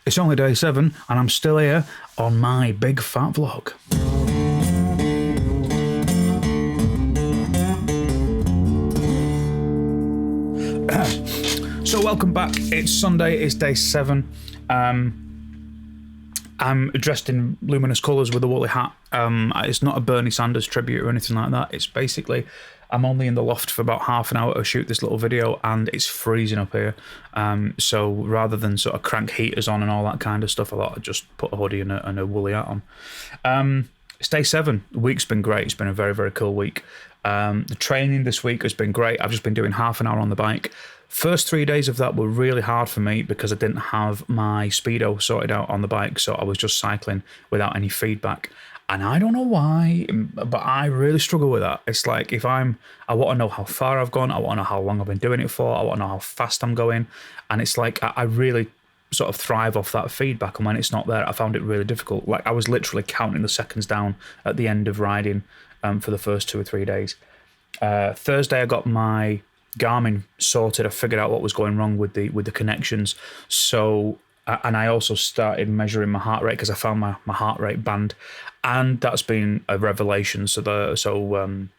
It's only day 7 and I'm still here on my big fat vlog. So welcome back. It's Sunday, it's day 7. I'm dressed in luminous colours with a woolly hat. It's not a Bernie Sanders tribute or anything like that. It's basically, I'm only in the loft for about half an hour to shoot this little video and it's freezing up here. So rather than sort of crank heaters on and all that kind of stuff, I thought I'd just put a hoodie and a woolly hat on. It's day 7. The week's been great. It's been a very, very cool week. The training this week has been great. I've just been doing half an hour on the bike. First 3 days of that were really hard for me because I didn't have my speedo sorted out on the bike, so I was just cycling without any feedback. And I don't know why, but I really struggle with that. It's like I want to know how far I've gone, I want to know how long I've been doing it for, I want to know how fast I'm going, and it's like I really sort of thrive off that feedback, and when it's not there, I found it really difficult. Like I was literally counting the seconds down at the end of riding for the first 2 or 3 days. Thursday I got my Garmin sorted. I figured out what was going wrong with the connections. So and I also started measuring my heart rate because I found my heart rate band, and that's been a revelation. So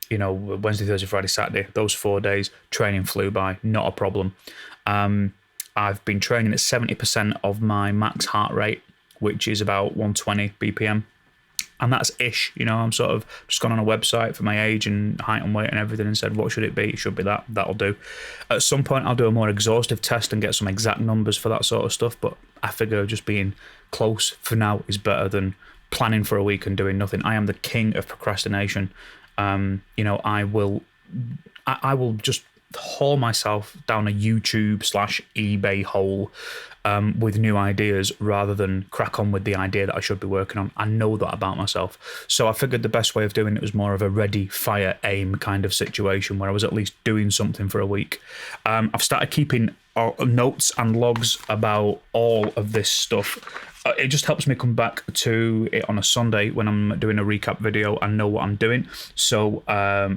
you know, Wednesday, Thursday, Friday, Saturday, those 4 days training flew by, not a problem. I've been training at 70% of my max heart rate, which is about 120 BPM. And that's ish, you know, I'm sort of just gone on a website for my age and height and weight and everything and said, what should it be? It should be that. That'll do. At some point, I'll do a more exhaustive test and get some exact numbers for that sort of stuff. But I figure just being close for now is better than planning for a week and doing nothing. I am the king of procrastination. You know, I will just haul myself down a YouTube/eBay hole with new ideas rather than crack on with the idea that I should be working on. I know that about myself. So I figured the best way of doing it was more of a ready, fire, aim kind of situation where I was at least doing something for a week. I've started keeping notes and logs about all of this stuff. It just helps me come back to it on a Sunday when I'm doing a recap video and know what I'm doing. So,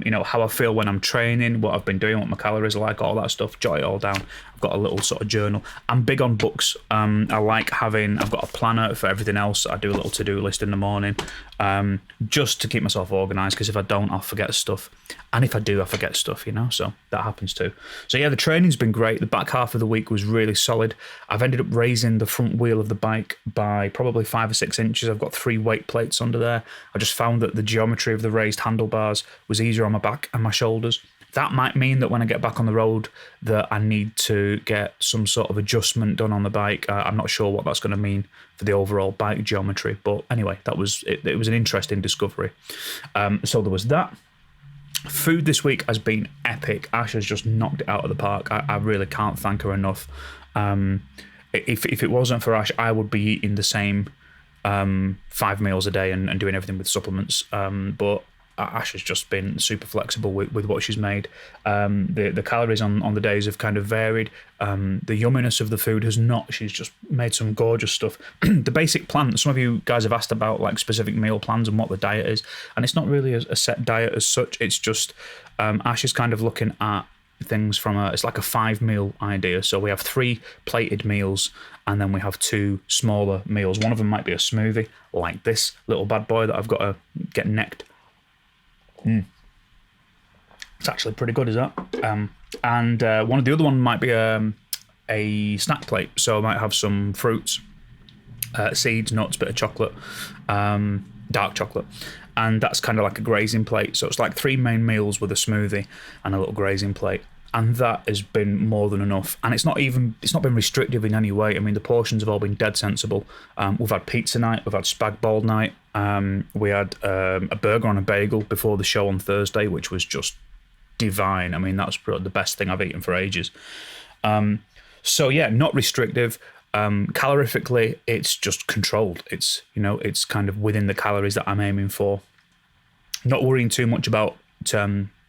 you know, how I feel when I'm training, what I've been doing, what my calories are like, all that stuff, jot it all down. I've got a little sort of journal. I'm big on books. I like I've got a planner for everything else. I do a little to-do list in the morning just to keep myself organised, because if I don't, I'll forget stuff. And if I do, I forget stuff, you know, so that happens too. So yeah, the training's been great. The back half of the week was really solid. I've ended up raising the front wheel of the bike by probably 5 or 6 inches. I've got 3 weight plates under there. I just found that the geometry of the raised handlebars was easier on my back and my shoulders. That might mean that when I get back on the road that I need to get some sort of adjustment done on the bike. I'm not sure what that's going to mean for the overall bike geometry. But anyway, that was it. It was an interesting discovery. So there was that. Food this week has been epic. Ash has just knocked it out of the park. I really can't thank her enough. If it wasn't for Ash, I would be eating the same 5 meals a day and doing everything with supplements. But Ash has just been super flexible with what she's made. The calories on the days have kind of varied. The yumminess of the food has not. She's just made some gorgeous stuff. The basic plan, some of you guys have asked about like specific meal plans and what the diet is, and it's not really a set diet as such. It's just Ash is kind of looking at things from it's like a 5-meal idea. So we have 3 plated meals and then we have 2 smaller meals. One of them might be a smoothie like this little bad boy that I've got to get necked. It's actually pretty good, is that? And one of the other one might be a snack plate. So I might have some fruits, seeds, nuts, bit of chocolate, dark chocolate. And that's kind of like a grazing plate. So it's like 3 main meals with a smoothie and a little grazing plate. And that has been more than enough. And it's not been restrictive in any way. I mean, the portions have all been dead sensible. We've had pizza night, we've had spag bol night. We had a burger on a bagel before the show on Thursday, which was just divine. I mean, that was probably the best thing I've eaten for ages. So yeah, not restrictive. Calorifically, it's just controlled. It's, you know, it's kind of within the calories that I'm aiming for. Not worrying too much about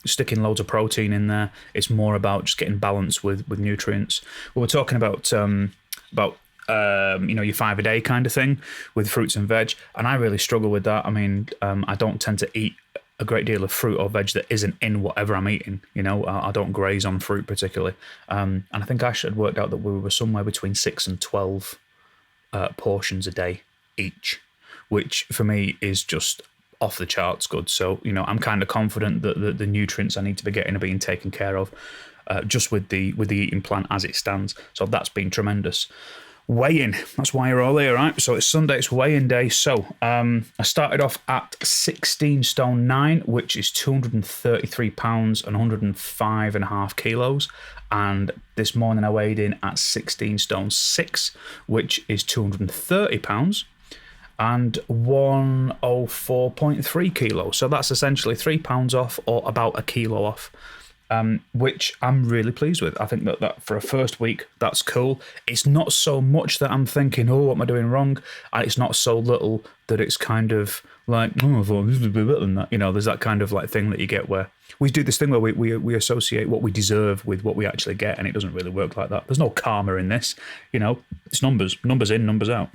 sticking loads of protein in there. It's more about just getting balance with nutrients. We were talking about you know, your 5 a day kind of thing with fruits and veg, and I really struggle with that. I mean, I don't tend to eat a great deal of fruit or veg that isn't in whatever I'm eating. You know, I don't graze on fruit particularly. And I think Ash had worked out that we were somewhere between 6 and 12 portions a day each, which for me is just off the charts good. So, you know, I'm kind of confident that the nutrients I need to be getting are being taken care of just with the eating plan as it stands. So that's been tremendous. Weigh-in, that's why you're all here, right? So it's Sunday, it's weigh-in day. So I started off at 16 stone 9, which is 233 pounds and 105.5 kilos. And this morning I weighed in at 16 stone 6, which is 230 pounds and 104.3 kilos. So that's essentially 3 pounds off, or about a kilo off. Which I'm really pleased with. I think that for a first week, that's cool. It's not so much that I'm thinking, oh, what am I doing wrong? And it's not so little that it's kind of like, oh, I thought this would be better than that. You know, there's that kind of like thing that you get where we do this thing where we associate what we deserve with what we actually get, and it doesn't really work like that. There's no karma in this. You know, it's numbers in, numbers out.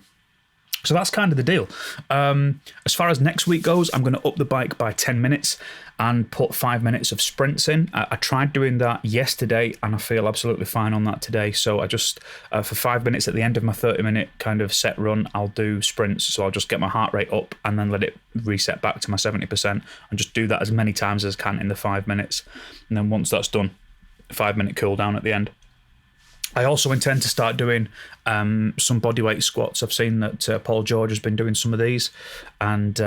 So that's kind of the deal. As far as next week goes, I'm going to up the bike by 10 minutes and put 5 minutes of sprints in. I tried doing that yesterday and I feel absolutely fine on that today. So I just, for 5 minutes at the end of my 30-minute kind of set run, I'll do sprints. So I'll just get my heart rate up and then let it reset back to my 70% and just do that as many times as I can in the 5 minutes. And then once that's done, 5 minute cool down at the end. I also intend to start doing some bodyweight squats. I've seen that Paul George has been doing some of these, and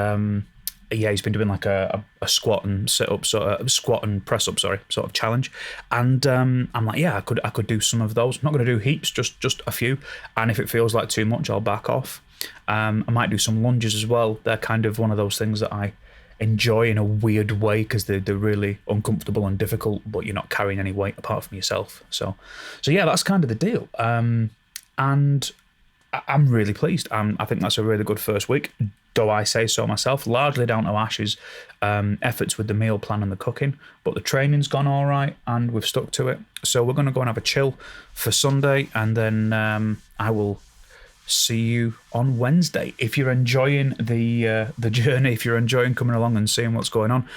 yeah, he's been doing like a squat and sit up, squat and press up, sort of challenge. And I'm like, yeah, I could do some of those. I'm not going to do heaps, just a few. And if it feels like too much, I'll back off. I might do some lunges as well. They're kind of one of those things that I enjoy in a weird way because they're really uncomfortable and difficult, but you're not carrying any weight apart from yourself. So yeah, that's kind of the deal. And I'm really pleased. I think that's a really good first week, though I say so myself, largely down to Ash's efforts with the meal plan and the cooking, but the training's gone all right and we've stuck to it. So we're going to go and have a chill for Sunday, and then I will see you on Wednesday. If you're enjoying the journey, if you're enjoying coming along and seeing what's going on,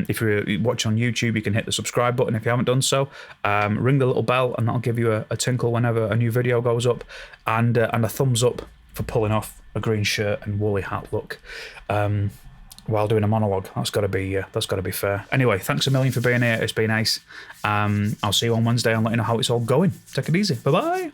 if you're watching on YouTube, you can hit the subscribe button if you haven't done so. Ring the little bell and that'll give you a tinkle whenever a new video goes up, and a thumbs up for pulling off a green shirt and woolly hat look while doing a monologue. That's got to be fair. Anyway, thanks a million for being here. It's been nice. I'll see you on Wednesday and let you know how it's all going. Take it easy. Bye bye.